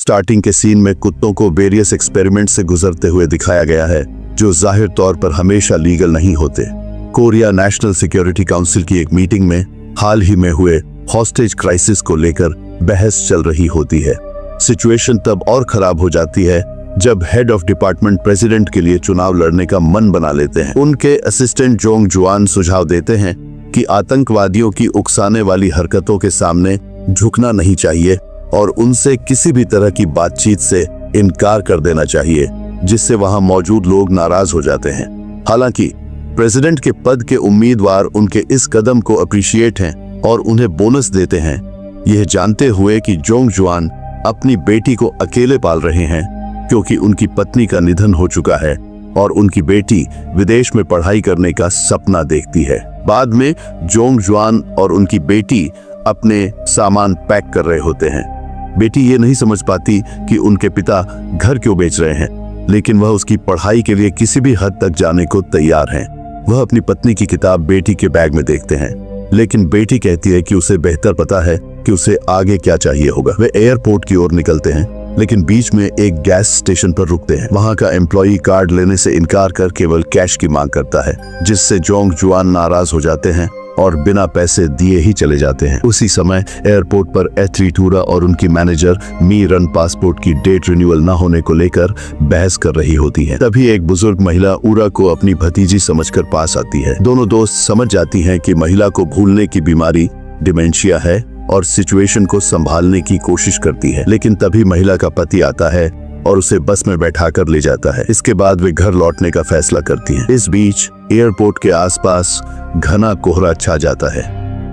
Starting के scene में कुत्तों को वेरियस एक्सपेरिमेंट से गुजरते हुए दिखाया गया है, जो जाहिर तौर पर हमेशा लीगल नहीं होते। कोरिया नेशनल सिक्योरिटी काउंसिल की एक मीटिंग में हाल ही में हुए हॉस्टेज क्राइसिस को लेकर बहस चल रही होती है। सिचुएशन तब और खराब हो जाती है जब हेड ऑफ डिपार्टमेंट प्रेसिडेंट के लिए चुनाव लड़ने का मन बना लेते हैं। उनके असिस्टेंट जोंग जुआन सुझाव देते हैं कि आतंकवादियों की उकसाने वाली हरकतों के सामने झुकना नहीं चाहिए और उनसे किसी भी तरह की बातचीत से इनकार कर देना चाहिए, जिससे वहां मौजूद लोग नाराज हो जाते हैं। हालांकि प्रेसिडेंट के पद के उम्मीदवार उनके इस कदम को अप्रिशिएट हैं और उन्हें बोनस देते हैं, यह जानते हुए कि जोंग जुआन अपनी बेटी को अकेले पाल रहे हैं क्योंकि उनकी पत्नी का निधन हो चुका है और उनकी बेटी विदेश में पढ़ाई करने का सपना देखती है। बाद में जोंग जुआन और उनकी बेटी अपने सामान पैक कर रहे होते हैं। बेटी ये नहीं समझ पाती कि उनके पिता घर क्यों बेच रहे हैं, लेकिन वह उसकी पढ़ाई के लिए किसी भी हद तक जाने को तैयार हैं। वह अपनी पत्नी की किताब बेटी के बैग में देखते हैं, लेकिन बेटी कहती है कि उसे बेहतर पता है कि उसे आगे क्या चाहिए होगा। वे एयरपोर्ट की ओर निकलते हैं, लेकिन बीच में एक गैस स्टेशन पर रुकते हैं। वहां का एम्प्लॉई कार्ड लेने से इनकार कर केवल कैश की मांग करता है, जिससे जोंग जुआन नाराज हो जाते हैं और बिना पैसे दिए ही चले जाते हैं। उसी समय एयरपोर्ट पर एथलीट उरा और उनकी मैनेजर मी रन पासपोर्ट की डेट रिन्यूअल न होने को लेकर बहस कर रही होती है। तभी एक बुजुर्ग महिला उरा को अपनी भतीजी समझकर पास आती है। दोनों दोस्त समझ जाती हैं कि महिला को भूलने की बीमारी डिमेंशिया है और सिचुएशन को संभालने की कोशिश करती है, लेकिन तभी महिला का पति आता है और उसे बस में बैठाकर ले जाता है। इसके बाद वे घर लौटने का फैसला करती हैं। इस बीच एयरपोर्ट के आसपास घना कोहरा छा जाता है।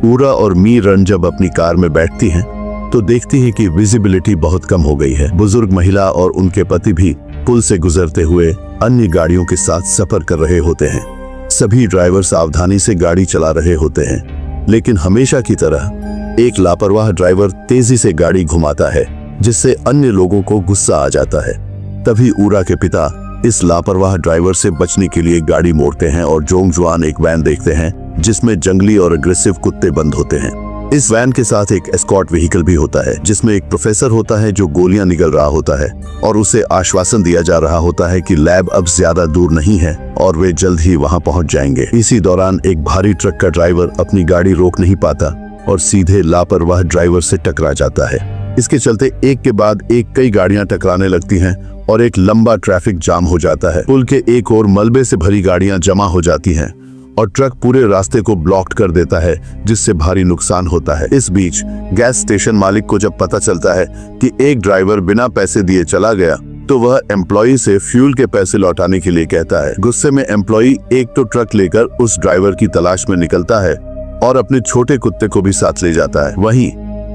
उरा और मी रन जब अपनी कार में बैठती हैं तो देखती हैं कि विजिबिलिटी बहुत कम हो गई है। बुजुर्ग महिला और उनके पति भी पुल से गुजरते हुए अन्य गाड़ियों के साथ सफर कर रहे होते हैं। सभी ड्राइवर सावधानी से गाड़ी चला रहे होते हैं, लेकिन हमेशा की तरह एक लापरवाह ड्राइवर तेजी से गाड़ी घुमाता है, जिससे अन्य लोगों को गुस्सा आ जाता है। तभी उरा के पिता इस लापरवाह ड्राइवर से बचने के लिए गाड़ी मोड़ते हैं और जोंग जुआन एक वैन देखते हैं जिसमें जंगली और अग्रेसिव कुत्ते बंद होते हैं। इस वैन के साथ एक एस्कॉर्ट व्हीकल भी होता है, जिसमें एक प्रोफेसर होता है जो गोलियां निगल रहा होता है और उसे आश्वासन दिया जा रहा होता है कि लैब अब ज्यादा दूर नहीं है और वे जल्द ही वहां पहुंच जाएंगे। इसी दौरान एक भारी ट्रक का ड्राइवर अपनी गाड़ी रोक नहीं पाता और सीधे लापरवाह ड्राइवर से टकरा जाता है। इसके चलते एक के बाद एक कई गाड़ियां टकराने लगती हैं और एक लंबा ट्रैफिक जाम हो जाता है। पुल के एक ओर मलबे से भरी गाड़ियां जमा हो जाती हैं और ट्रक पूरे रास्ते को ब्लॉक कर देता है, जिससे भारी नुकसान होता है। इस बीच गैस स्टेशन मालिक को जब पता चलता है कि एक ड्राइवर बिना पैसे दिए चला गया, तो वह एम्प्लॉई से फ्यूल के पैसे लौटाने के लिए कहता है। गुस्से में एम्प्लॉई एक तो ट्रक लेकर उस ड्राइवर की तलाश में निकलता है और अपने छोटे कुत्ते को भी साथ ले जाता है। वहीं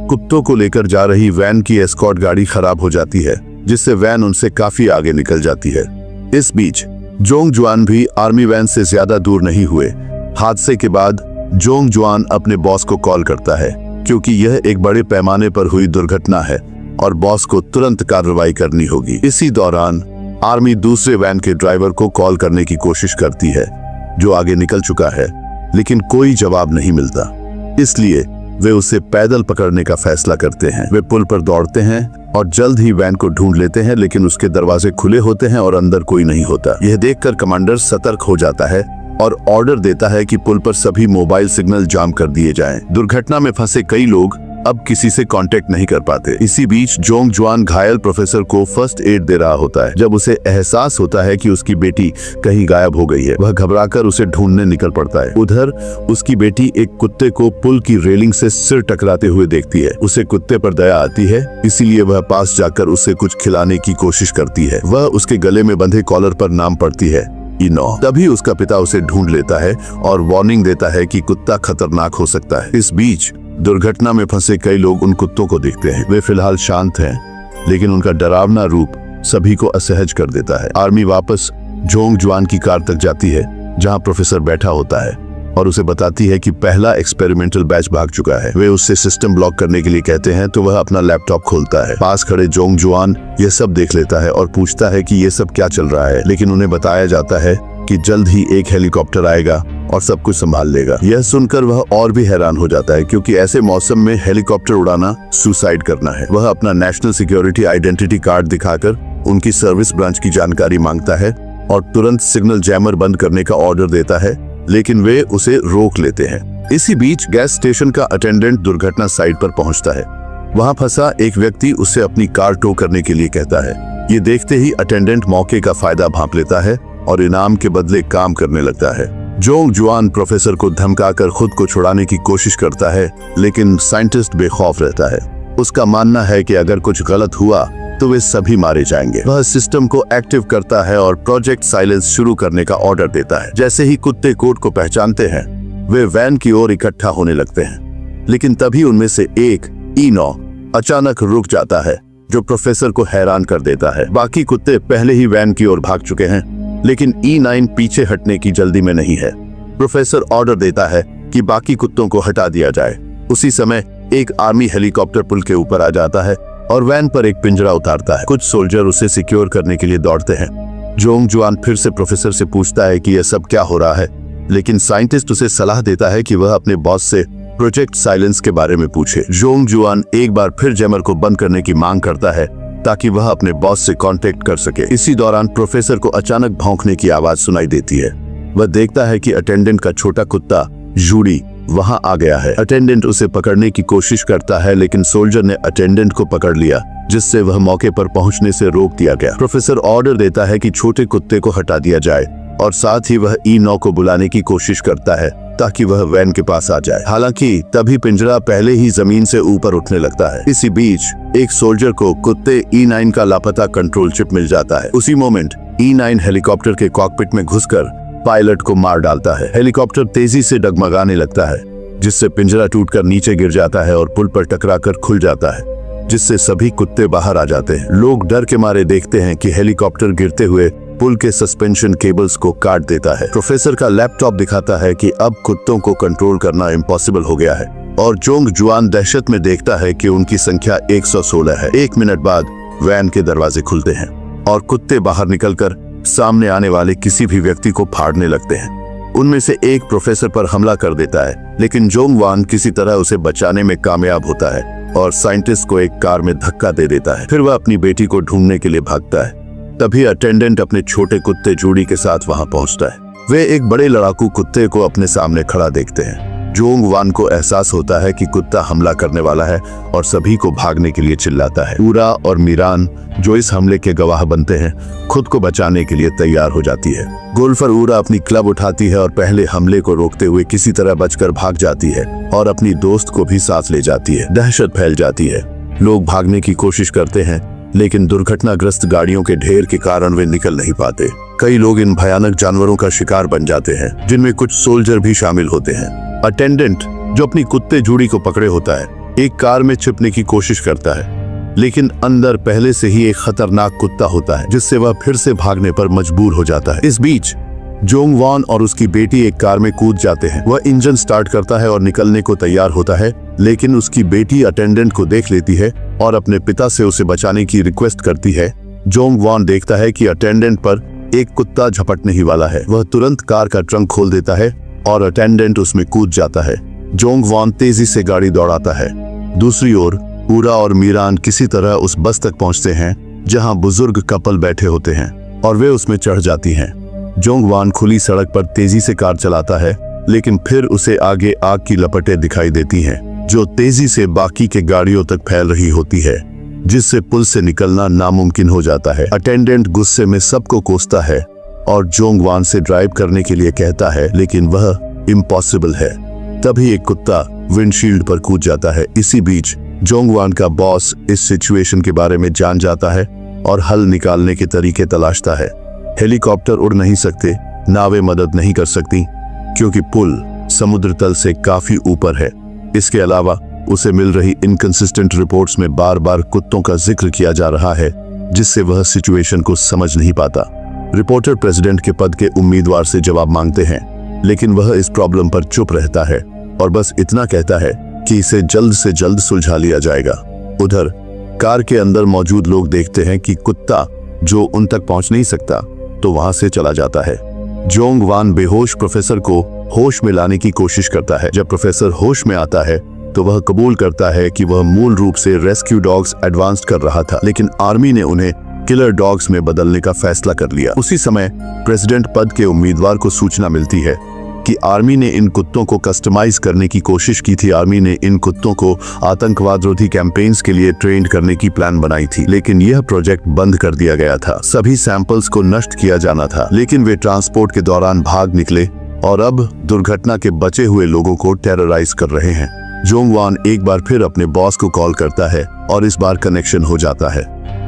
कुत्तों को लेकर जा रही वैन की एस्कॉर्ट गाड़ी खराब हो जाती है, जिससे वैन उनसे काफी आगे निकल जाती है। इस बीच जोंग जुआन भी आर्मी वैन से ज्यादा दूर नहीं हुए। हादसे के बाद जोंग जुआन अपने बॉस को कॉल करता है, क्योंकि यह एक बड़े पैमाने पर हुई दुर्घटना है और बॉस को तुरंत कार्रवाई करनी होगी। इसी दौरान आर्मी दूसरे वैन के ड्राइवर को कॉल करने की कोशिश करती है, जो आगे निकल चुका है, लेकिन कोई जवाब नहीं मिलता। इसलिए वे उसे पैदल पकड़ने का फैसला करते हैं। वे पुल पर दौड़ते हैं और जल्द ही वैन को ढूंढ लेते हैं, लेकिन उसके दरवाजे खुले होते हैं और अंदर कोई नहीं होता। यह देखकर कमांडर सतर्क हो जाता है और ऑर्डर देता है कि पुल पर सभी मोबाइल सिग्नल जाम कर दिए जाएं। दुर्घटना में फंसे कई लोग अब किसी से कांटेक्ट नहीं कर पाते। इसी बीच जोंग जुआन घायल प्रोफेसर को फर्स्ट एड दे रहा होता है। जब उसे एहसास होता है कि उसकी बेटी कहीं गायब हो गई है, वह घबराकर उसे ढूंढने निकल पड़ता है। उधर उसकी बेटी एक कुत्ते को पुल की रेलिंग से सिर टकराते हुए देखती है। उसे कुत्ते पर दया आती है, इसीलिए वह पास जाकर उसे कुछ खिलाने की कोशिश करती है। वह उसके गले में बंधे कॉलर पर नाम पढ़ती है, इनो। तभी उसका पिता उसे ढूंढ लेता है और वार्निंग देता है कि कुत्ता खतरनाक हो सकता है। इस बीच दुर्घटना में फंसे कई लोग उन कुत्तों को देखते हैं। वे फिलहाल शांत हैं, लेकिन उनका डरावना रूप सभी को असहज कर देता है। आर्मी वापस जोंग जुआन की कार तक जाती है, जहां प्रोफेसर बैठा होता है, और उसे बताती है कि पहला एक्सपेरिमेंटल बैच भाग चुका है। वे उससे सिस्टम ब्लॉक करने के लिए कहते हैं, तो वह अपना लैपटॉप खोलता है। पास खड़े जोंग जुआन यह सब देख लेता है और पूछता है कि ये सब क्या चल रहा है, लेकिन उन्हें बताया जाता है कि जल्द ही एक हेलीकॉप्टर आएगा और सब कुछ संभाल लेगा। यह सुनकर वह और भी हैरान हो जाता है, क्योंकि ऐसे मौसम में हेलीकॉप्टर उड़ाना सुसाइड करना है। वह अपना नेशनल सिक्योरिटी आइडेंटिटी कार्ड दिखाकर उनकी सर्विस ब्रांच की जानकारी मांगता है और तुरंत सिग्नल जैमर बंद करने का ऑर्डर देता है, लेकिन वे उसे रोक लेते हैं। इसी बीच गैस स्टेशन का अटेंडेंट दुर्घटना साइट पर पहुंचता है। वहां फंसा एक व्यक्ति उससे अपनी कार टो करने के लिए कहता है। ये देखते ही अटेंडेंट मौके का फायदा भांप लेता है और इनाम के बदले काम करने लगता है। जोंग जुआन प्रोफेसर को धमकाकर खुद को छुड़ाने की कोशिश करता है, लेकिन साइंटिस्ट बेखौफ रहता है। उसका मानना है कि अगर कुछ गलत हुआ तो वे सभी मारे जाएंगे। वह सिस्टम को एक्टिव करता है और प्रोजेक्ट साइलेंस शुरू करने का ऑर्डर देता है। जैसे ही कुत्ते कोड को पहचानते हैं, वे वैन की ओर इकट्ठा होने लगते हैं, लेकिन तभी उनमें से एक E9 अचानक रुक जाता है, जो प्रोफेसर को हैरान कर देता है। बाकी कुत्ते पहले ही वैन की ओर भाग चुके हैं, लेकिन E9 पीछे हटने की जल्दी में नहीं है। प्रोफेसर ऑर्डर देता है कि बाकी कुत्तों को हटा दिया जाए। उसी समय एक आर्मी हेलीकॉप्टर पुल के ऊपर आ जाता है और वैन पर एक पिंजरा उतारता है। कुछ सोल्जर उसे सिक्योर करने के लिए दौड़ते हैं। जोंग जुआन फिर से प्रोफेसर से पूछता है कि यह सब क्या हो रहा है, लेकिन साइंटिस्ट उसे सलाह देता है कि वह अपने बॉस से प्रोजेक्ट साइलेंस के बारे में पूछे। जोंग जुआन एक बार फिर जैमर को बंद करने की मांग करता है ताकि वह अपने बॉस से कांटेक्ट कर सके। इसी दौरान प्रोफेसर को अचानक भौंकने की आवाज सुनाई देती है। वह देखता है कि अटेंडेंट का छोटा कुत्ता जूडी वहां आ गया है। अटेंडेंट उसे पकड़ने की कोशिश करता है, लेकिन सोल्जर ने अटेंडेंट को पकड़ लिया, जिससे वह मौके पर पहुंचने से रोक दिया गया। प्रोफेसर ऑर्डर देता है कि छोटे कुत्ते को हटा दिया जाए और साथ ही वह E9 को बुलाने की कोशिश करता है ताकि वह वैन के पास आ जाए। हालांकि तभी पिंजरा पहले ही जमीन से ऊपर उठने लगता है। इसी बीच एक सोल्जर को कुत्ते E9 का लापता कंट्रोल चिप मिल जाता है। उसी मोमेंट E9 हेलीकॉप्टर के कॉकपिट में घुसकर पायलट को मार डालता है। हेलीकॉप्टर तेजी से डगमगाने लगता है, जिससे पिंजरा टूटकर नीचे गिर जाता है और पुल पर टकराकर खुल जाता है, जिससे सभी कुत्ते बाहर आ जाते हैं। लोग डर के मारे देखते हैं कि हेलीकॉप्टर गिरते हुए पुल के सस्पेंशन केबल्स को काट देता है। प्रोफेसर का लैपटॉप दिखाता है कि अब कुत्तों को कंट्रोल करना इम्पॉसिबल हो गया है और जोंग जुआन दहशत में देखता है कि उनकी संख्या 116 है। 1 मिनट बाद वैन के दरवाजे खुलते हैं और कुत्ते बाहर निकलकर सामने आने वाले किसी भी व्यक्ति को फाड़ने लगते हैं। उनमें से एक प्रोफेसर पर हमला कर देता है, लेकिन जोंग वान किसी तरह उसे बचाने में कामयाब होता है और साइंटिस्ट को एक कार में धक्का दे देता है। फिर वह अपनी बेटी को ढूंढने के लिए भागता है। तभी अटेंडेंट अपने छोटे कुत्ते जूडी के साथ वहां पहुंचता है। वे एक बड़े लड़ाकू कुत्ते को अपने सामने खड़ा देखते हैं। जोंग वान को एहसास होता है कि कुत्ता हमला करने वाला है और सभी को भागने के लिए चिल्लाता है। ऊरा और मीरान, जो इस हमले के गवाह बनते हैं, खुद को बचाने के लिए तैयार हो जाती है। गोल्फर ऊरा अपनी क्लब उठाती है और पहले हमले को रोकते हुए किसी तरह बचकर भाग जाती है और अपनी दोस्त को भी साथ ले जाती है। दहशत फैल जाती है। लोग भागने की कोशिश करते हैं, लेकिन दुर्घटनाग्रस्त गाड़ियों के ढेर के कारण वे निकल नहीं पाते। कई लोग इन भयानक जानवरों का शिकार बन जाते हैं, जिनमें कुछ सोल्जर भी शामिल होते हैं। अटेंडेंट, जो अपनी कुत्ते जूडी को पकड़े होता है, एक कार में छिपने की कोशिश करता है, लेकिन अंदर पहले से ही एक खतरनाक कुत्ता होता है, जिससे वह फिर से भागने पर मजबूर हो जाता है। इस बीच जोंग वान और उसकी बेटी एक कार में कूद जाते हैं। वह इंजन स्टार्ट करता है और निकलने को तैयार होता है, लेकिन उसकी बेटी अटेंडेंट को देख लेती है और अपने पिता से उसे बचाने की रिक्वेस्ट करती है। जोंग वान देखता है कि अटेंडेंट पर एक कुत्ता झपटने ही वाला है। वह तुरंत कार का ट्रंक खोल देता है और अटेंडेंट उसमें कूद जाता है। जोंग वान तेजी से गाड़ी दौड़ाता है। दूसरी ओर ऊरा और मीरान किसी तरह उस बस तक पहुंचते हैं जहां बुजुर्ग कपल बैठे होते हैं और वे उसमें चढ़ जाती हैं। जोंग वान खुली सड़क पर तेजी से कार चलाता है, लेकिन फिर उसे आगे आग की लपटें दिखाई देती हैं, जो तेजी से बाकी के गाड़ियों तक फैल रही होती है, जिससे पुल से निकलना नामुमकिन हो जाता है। अटेंडेंट गुस्से में सबको कोसता है और जोंग वान से ड्राइव करने के लिए कहता है, लेकिन वह इम्पॉसिबल है। तभी एक कुत्ता विंडशील्ड पर कूद जाता है। इसी बीच जोंग वान का बॉस इस सिचुएशन के बारे में जान जाता है और हल निकालने के तरीके तलाशता है। हेलीकॉप्टर उड़ नहीं सकते, नावें मदद नहीं कर सकती, क्योंकि पुल समुद्र तल से काफी ऊपर है। इसके अलावा उसे मिल रही इनकंसिस्टेंट रिपोर्ट्स में बार बार कुत्तों का जिक्र किया जा रहा है, जिससे वह सिचुएशन को समझ नहीं पाता। रिपोर्टर प्रेसिडेंट के पद के उम्मीदवार से जवाब मांगते हैं, लेकिन वह इस प्रॉब्लम पर चुप रहता है और बस इतना कहता है कि इसे जल्द से जल्द सुलझा लिया जाएगा। उधर कार के अंदर मौजूद लोग देखते हैं कि कुत्ता, जो उन तक पहुंच नहीं सकता, तो वहां से चला जाता है। जोंग वान बेहोश प्रोफेसर को होश में लाने की कोशिश करता है। जब प्रोफेसर होश में आता है तो वह कबूल करता है कि वह मूल रूप से रेस्क्यू डॉग्स एडवांस कर रहा था, लेकिन आर्मी ने उन्हें किलर डॉग्स में बदलने का फैसला कर लिया। उसी समय प्रेसिडेंट पद के उम्मीदवार को सूचना मिलती है कि आर्मी ने इन कुत्तों को कस्टमाइज करने की कोशिश की थी। आर्मी ने इन कुत्तों को आतंकवाद रोधी कैंपेन्स के लिए ट्रेंड करने की प्लान बनाई थी, लेकिन यह प्रोजेक्ट बंद कर दिया गया था। सभी सैंपल्स को नष्ट किया जाना था, लेकिन वे ट्रांसपोर्ट के दौरान भाग निकले और अब दुर्घटना के बचे हुए लोगों को टेरराइज कर रहे हैं। जोंगवान एक बार फिर अपने बॉस को कॉल करता है और इस बार कनेक्शन हो जाता है।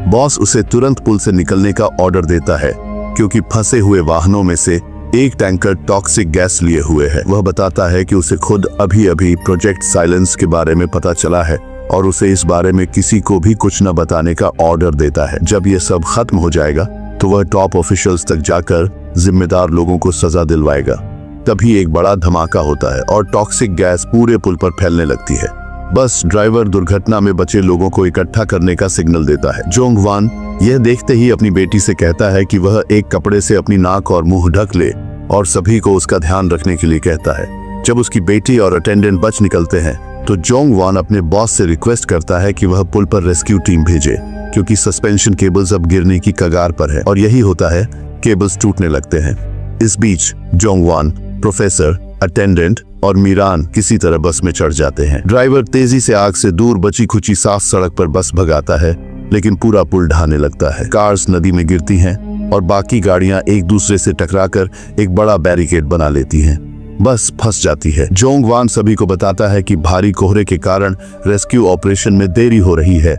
बॉस उसे तुरंत पुल से निकलने का ऑर्डर देता है क्योंकि फंसे हुए वाहनों में से एक टैंकर टॉक्सिक गैस लिए हुए है। वह बताता है कि उसे खुद अभी प्रोजेक्ट साइलेंस के बारे में पता चला है और उसे इस बारे में किसी को भी कुछ न बताने का ऑर्डर देता है। जब यह सब खत्म हो जाएगा तो वह टॉप ऑफिशियल्स तक जाकर जिम्मेदार लोगों को सजा दिलवाएगा। तभी एक बड़ा धमाका होता है और टॉक्सिक गैस पूरे पुल पर फैलने लगती है। बस ड्राइवर दुर्घटना में बचे लोगों को इकट्ठा करने का सिग्नल देता है। जोंगवान यह देखते ही अपनी बेटी से कहता है कि वह एक कपड़े से अपनी नाक और मुंह ढक ले और सभी को उसका ध्यान रखने के लिए कहता है। जब उसकी बेटी और अटेंडेंट बच निकलते हैं तो जोंगवान अपने बॉस से रिक्वेस्ट करता है कि वह पुल पर रेस्क्यू टीम भेजे, क्योंकि सस्पेंशन केबल्स अब गिरने की कगार पर है। और यही होता है, केबल्स टूटने लगते हैं। इस बीच जोंगवान, प्रोफेसर, अटेंडेंट और मीरान किसी तरह बस में चढ़ जाते हैं। ड्राइवर तेजी से आग से दूर बची खुची साफ सड़क पर बस भगाता है, लेकिन पूरा पुल ढहने लगता है। कार्स नदी में गिरती हैं और बाकी गाड़ियां एक दूसरे से टकराकर एक बड़ा बैरिकेड बना लेती हैं। बस फंस जाती है। जोंगवान सभी को बताता है कि भारी कोहरे के कारण रेस्क्यू ऑपरेशन में देरी हो रही है,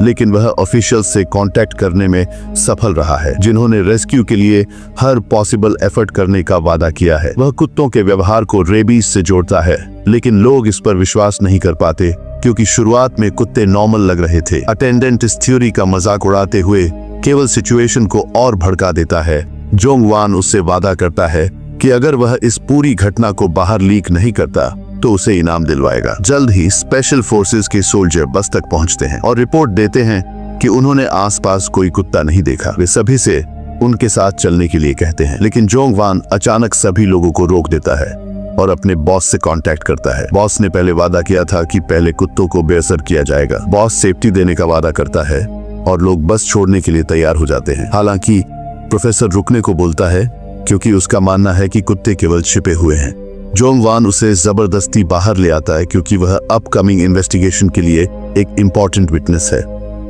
लेकिन वह ऑफिशियल से कांटेक्ट करने में सफल रहा है, जिन्होंने रेस्क्यू के लिए हर पॉसिबल एफर्ट करने का वादा किया है। वह कुत्तों के व्यवहार को रेबीज से जोड़ता है, लेकिन लोग इस पर विश्वास नहीं कर पाते क्योंकि शुरुआत में कुत्ते नॉर्मल लग रहे थे। अटेंडेंट इस थ्योरी का मजाक उड़ाते हुए केवल सिचुएशन को और भड़का देता है। जोंगवान उससे वादा करता है कि अगर वह इस पूरी घटना को बाहर लीक नहीं करता तो उसे इनाम दिलवाएगा। जल्द ही स्पेशल फोर्सेस के सोल्जर बस तक पहुंचते हैं और रिपोर्ट देते हैं कि उन्होंने आसपास कोई कुत्ता नहीं देखा। वे सभी से उनके साथ चलने के लिए कहते हैं, लेकिन जोंगवान अचानक सभी लोगों को रोक देता है और अपने बॉस से कांटेक्ट करता है। बॉस ने पहले वादा किया था कि पहले कुत्तों को बेअसर किया जाएगा। बॉस सेफ्टी देने का वादा करता है और लोग बस छोड़ने के लिए तैयार हो जाते हैं। हालांकि प्रोफेसर रुकने को बोलता है क्योंकि उसका मानना है कि कुत्ते केवल छिपे हुए हैं। जोंगवान उसे जबरदस्ती बाहर ले आता है क्योंकि वह अपकमिंग इन्वेस्टिगेशन के लिए एक इम्पोर्टेंट विटनेस है।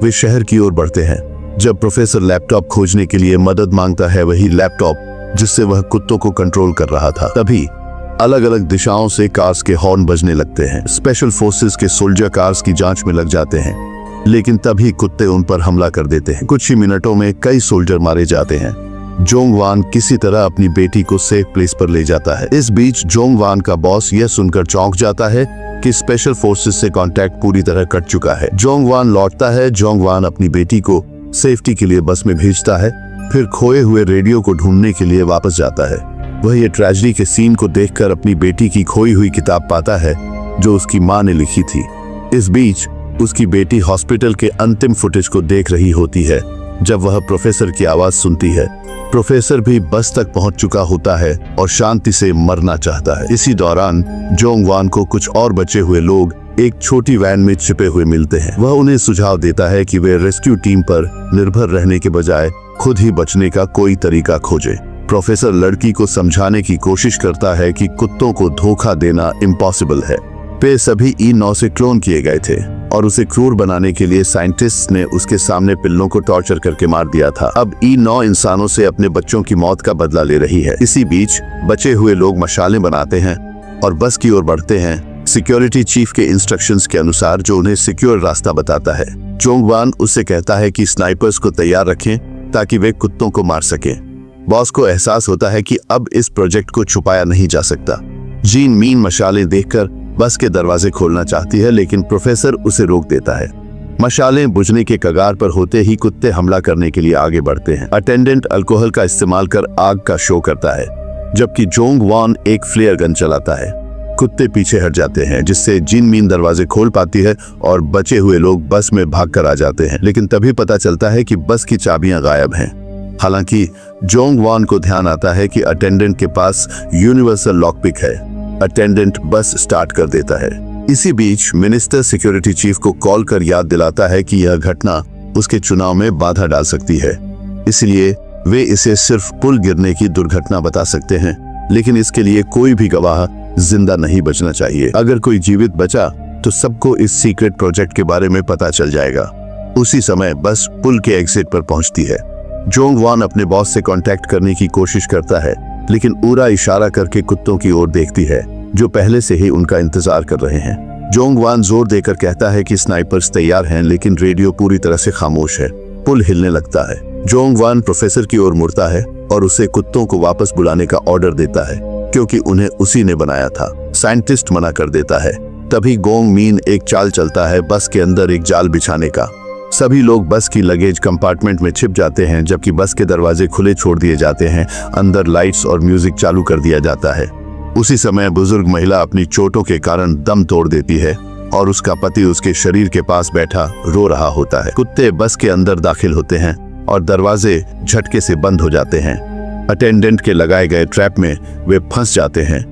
वे शहर की ओर बढ़ते हैं। जब प्रोफेसर लैपटॉप खोजने के लिए मदद मांगता है, वही लैपटॉप जिससे वह कुत्तों को कंट्रोल कर रहा था, तभी अलग अलग दिशाओं से कार्स के हॉर्न बजने लगते हैं। स्पेशल फोर्सेस के सोल्जर कार्स की जांच में लग जाते हैं, लेकिन तभी कुत्ते उन पर हमला कर देते हैं। कुछ ही मिनटों में कई सोल्जर मारे जाते हैं। जोंगवान किसी तरह अपनी बेटी को सेफ प्लेस पर ले जाता है। इस बीच जोंगवान का बॉस यह सुनकर चौंक जाता है कि स्पेशल फोर्सेस से कांटेक्ट पूरी तरह कट चुका है। जोंगवान लौटता है। जोंगवान अपनी बेटी को सेफ्टी के लिए बस में भेजता है, फिर खोए हुए रेडियो को ढूंढने के लिए वापस जाता है। वह ये ट्रेजेडी के सीन को देखकर अपनी बेटी की खोई हुई किताब पाता है जो उसकी माँ ने लिखी थी। इस बीच उसकी बेटी हॉस्पिटल के अंतिम फुटेज को देख रही होती है जब वह प्रोफेसर की आवाज सुनती है। प्रोफेसर भी बस तक पहुंच चुका होता है और शांति से मरना चाहता है। इसी दौरान जोंगवान को कुछ और बचे हुए लोग एक छोटी वैन में छिपे हुए मिलते हैं। वह उन्हें सुझाव देता है कि वे रेस्क्यू टीम पर निर्भर रहने के बजाय खुद ही बचने का कोई तरीका खोजें। प्रोफेसर लड़की को समझाने की कोशिश करता है कि कुत्तों को धोखा देना इम्पॉसिबल है। वे सभी E9 से क्लोन किए गए थे और उसे क्रूर बनाने के लिए साइंटिस्ट ने उसके सामने पिल्लों को टॉर्चर करके मार दिया था। अब E9 इंसानों से अपने बच्चों की मौत का बदला ले रही है। इसी बीच बचे हुए लोग मशालें बनाते हैं और बस की ओर बढ़ते हैं, सिक्योरिटी चीफ के इंस्ट्रक्शंस के अनुसार, जो उन्हें सिक्योर रास्ता बताता है। जोंगवान उससे कहता है कि स्नाइपर्स को तैयार रखें ताकि वे कुत्तों को मार सकें। बॉस को एहसास होता है कि अब इस प्रोजेक्ट को छुपाया नहीं जा सकता। जीन मीन मशालें देखकर बस के दरवाजे खोलना चाहती है, लेकिन प्रोफेसर उसे रोक देता है। मशालें बुझने के कगार पर होते ही कुत्ते हमला करने के लिए आगे बढ़ते हैं। अटेंडेंट अल्कोहल का इस्तेमाल कर आग का शो करता है, जबकि जोंगवान एक फ्लेयर गन चलाता है। कुत्ते पीछे हट जाते हैं, जिससे जिन मीन दरवाजे खोल पाती है और बचे हुए लोग बस में भागकर आ जाते हैं। लेकिन तभी पता चलता है कि बस की चाबियां गायब हैं। हालांकि जोंग वान को ध्यान आता है कि अटेंडेंट के पास यूनिवर्सल लॉकपिक है। अटेंडेंट बस स्टार्ट कर देता है। इसी बीच मिनिस्टर सिक्योरिटी चीफ को कॉल कर याद दिलाता है कि यह घटना उसके चुनाव में बाधा डाल सकती है, इसलिए वे इसे सिर्फ पुल गिरने की दुर्घटना बता सकते हैं, लेकिन इसके लिए कोई भी गवाह जिंदा नहीं बचना चाहिए। अगर कोई जीवित बचा तो सबको इस सीक्रेट प्रोजेक्ट के बारे में पता चल जाएगा। उसी समय बस पुल के एग्जिट पर पहुंचती है। जोंग वान अपने बॉस से कांटेक्ट करने की कोशिश करता है, लेकिन उरा इशारा करके कुत्तों की ओर देखती है जो पहले से ही उनका इंतजार कर रहे हैं। जोंग वान जोर देकर कहता है कि स्नाइपर्स तैयार हैं, लेकिन रेडियो पूरी तरह से खामोश है। पुल हिलने लगता है। जोंग वान प्रोफेसर की ओर मुड़ता है और उसे कुत्तों को वापस बुलाने का ऑर्डर देता है, क्योंकि उन्हें उसी ने बनाया था। साइंटिस्ट मना कर देता है। तभी गोंग मीन एक चाल चलता है बस के अंदर एक जाल बिछाने का। सभी लोग बस की लगेज कंपार्टमेंट में छिप जाते हैं, जबकि बस के दरवाजे खुले छोड़ दिए जाते हैं। अंदर लाइट्स और म्यूजिक चालू कर दिया जाता है। उसी समय बुजुर्ग महिला अपनी चोटों के कारण दम तोड़ देती है और उसका पति उसके शरीर के पास बैठा रो रहा होता है। कुत्ते बस के अंदर दाखिल होते हैं और दरवाजे झटके से बंद हो जाते हैं। अटेंडेंट के लगाए गए ट्रैप में वे फंस जाते हैं।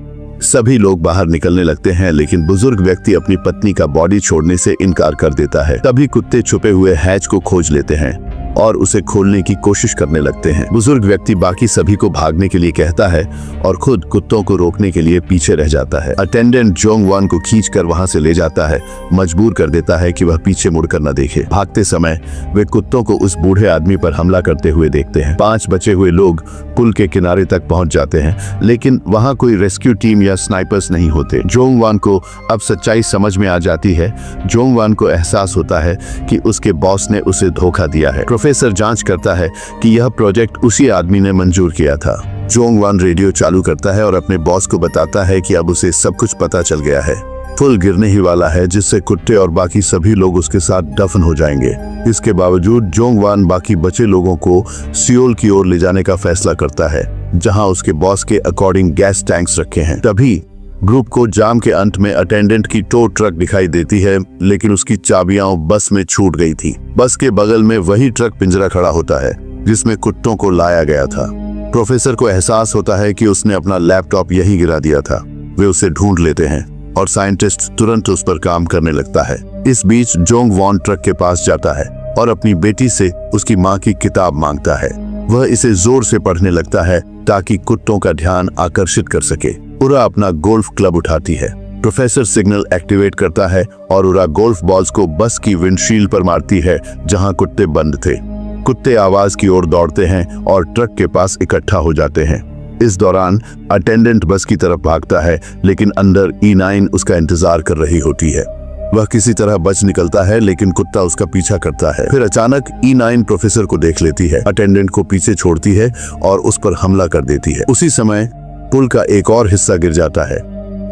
सभी लोग बाहर निकलने लगते हैं, लेकिन बुजुर्ग व्यक्ति अपनी पत्नी का बॉडी छोड़ने से इनकार कर देता है। तभी कुत्ते छुपे हुए हैच को खोज लेते हैं और उसे खोलने की कोशिश करने लगते हैं। बुजुर्ग व्यक्ति बाकी सभी को भागने के लिए कहता है और खुद कुत्तों को रोकने के लिए पीछे रह जाता है। अटेंडेंट जोंग वान को खींचकर वहां से ले जाता है, मजबूर कर देता है कि वह पीछे मुड़कर न देखे। भागते समय वे कुत्तों को उस बूढ़े आदमी पर हमला करते हुए देखते हैं। 5 बचे हुए लोग पुल के किनारे तक पहुंच जाते हैं, लेकिन वहां कोई रेस्क्यू टीम या स्नाइपर्स नहीं होते। जोंग वान को अब सच्चाई समझ में आ जाती है। जोंग वान को एहसास होता है कि उसके बॉस ने उसे धोखा दिया है। प्रोफेसर जांच करता है कि यह प्रोजेक्ट उसी आदमी ने मंजूर किया था। जोंग वान रेडियो चालू करता है और अपने बॉस को बताता है कि अब उसे सब कुछ पता चल गया है। पुल गिरने ही वाला है, जिससे कुत्ते और बाकी सभी लोग उसके साथ दफन हो जाएंगे। इसके बावजूद जोंग वान बाकी बचे लोगों को सियोल की ओर ले जाने का फैसला करता है, जहां उसके बॉस के अकॉर्डिंग गैस टैंक्स रखे हैं। तभी ग्रुप को जाम के अंत में अटेंडेंट की टो ट्रक दिखाई देती है, लेकिन उसकी चाबियां बस में छूट गई थी। बस के बगल में वही ट्रक पिंजरा खड़ा होता है जिसमें कुत्तों को लाया गया था। प्रोफेसर को एहसास होता है कि उसने अपना लैपटॉप यहीं गिरा दिया था। वे उसे ढूंढ लेते हैं और साइंटिस्ट तुरंत उस पर काम करने लगता है। इस बीच जोंग वान ट्रक के पास जाता है और अपनी बेटी से उसकी माँ की किताब मांगता है। वह इसे जोर से पढ़ने लगता है ताकि कुत्तों का ध्यान आकर्षित कर सके। उरा अपना गोल्फ क्लब उठाती है। प्रोफेसर सिग्नल एक्टिवेट करता है और उरा गोल्फ बॉल्स को बस की विंडशील्ड पर मारती है, जहां कुत्ते बंद थे। कुत्ते आवाज की ओर दौड़ते हैं और ट्रक के पास इकट्ठा हो जाते हैं। इस दौरान अटेंडेंट बस की तरफ भागता है, लेकिन अंदर E9 उसका इंतजार कर रही होती है। वह किसी तरह बच निकलता है, लेकिन कुत्ता उसका पीछा करता है। फिर अचानक E9 प्रोफेसर को देख लेती है, अटेंडेंट को पीछे छोड़ती है और उस पर हमला कर देती है। उसी समय पुल का एक और हिस्सा गिर जाता है,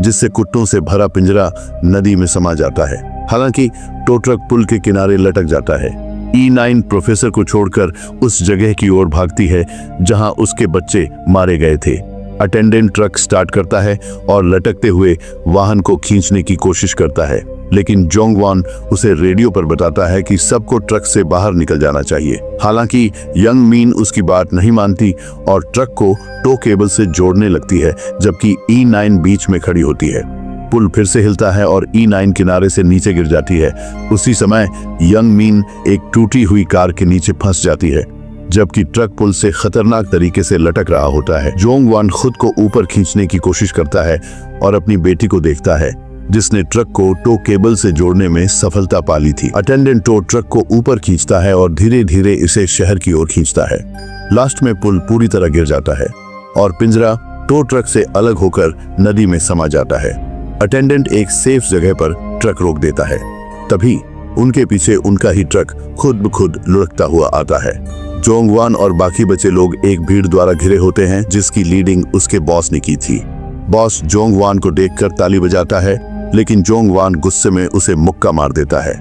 जिससे कुत्तों से भरा पिंजरा नदी में समा जाता है। हालांकि टो ट्रक पुल के किनारे लटक जाता है। E9 प्रोफेसर को छोड़कर उस जगह की ओर भागती है जहां उसके बच्चे मारे गए थे। अटेंडेंट ट्रक स्टार्ट करता है और लटकते हुए वाहन को खींचने की कोशिश करता है, लेकिन जोंग वान उसे रेडियो पर बताता है कि सबको ट्रक से बाहर निकल जाना चाहिए। हालांकि यंग मीन उसकी बात नहीं मानती और ट्रक को टो केबल से जोड़ने लगती है, जबकि E9 बीच में खड़ी होती है। पुल फिर से हिलता है और E9 किनारे से नीचे गिर जाती है। उसी समय यंग मीन एक टूटी हुई कार के नीचे फंस जाती है, जबकि ट्रक पुल से खतरनाक तरीके से लटक रहा होता है। जोंग वान खुद को ऊपर खींचने की कोशिश करता है और अपनी बेटी को देखता है, जिसने ट्रक को टो केबल से जोड़ने में सफलता पा ली थी। अटेंडेंट टो ट्रक को ऊपर खींचता है और धीरे धीरे इसे शहर की ओर खींचता है। लास्ट में पुल पूरी तरह गिर जाता है और पिंजरा टो ट्रक से अलग होकर नदी में समा जाता है। अटेंडेंट एक सेफ जगह पर ट्रक रोक देता है। तभी उनके पीछे उनका ही ट्रक खुद ब खुद लुढ़कता हुआ आता है। जोंग वान और बाकी बचे लोग एक भीड़ द्वारा घिरे होते हैं, जिसकी लीडिंग उसके बॉस ने की थी। बॉस जोंग वान को देखकर ताली बजाता है, लेकिन जोंग वान गुस्से में उसे मुक्का मार देता है।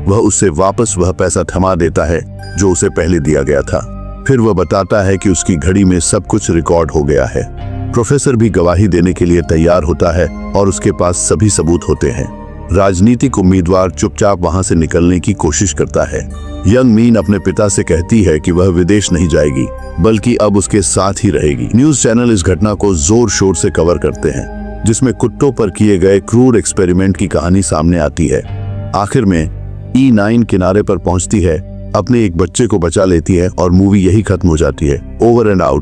वह उससे वापस वह पैसा थमा देता है जो उसे पहले दिया गया था। फिर वह बताता है कि उसकी घड़ी में सब कुछ रिकॉर्ड हो गया है। प्रोफेसर भी गवाही देने के लिए तैयार होता है और उसके पास सभी सबूत होते हैं। राजनीतिक उम्मीदवार चुपचाप वहां से निकलने की कोशिश करता है। यंग मीन अपने पिता से कहती है कि वह विदेश नहीं जाएगी बल्कि अब उसके साथ ही रहेगी। न्यूज चैनल इस घटना को जोर शोर से कवर करते हैं, जिसमें कुत्तों पर किए गए क्रूर एक्सपेरिमेंट की कहानी सामने आती है। आखिर में E9 किनारे पर पहुंचती है, अपने एक बच्चे को बचा लेती है और मूवी यही खत्म हो जाती है। Over and out.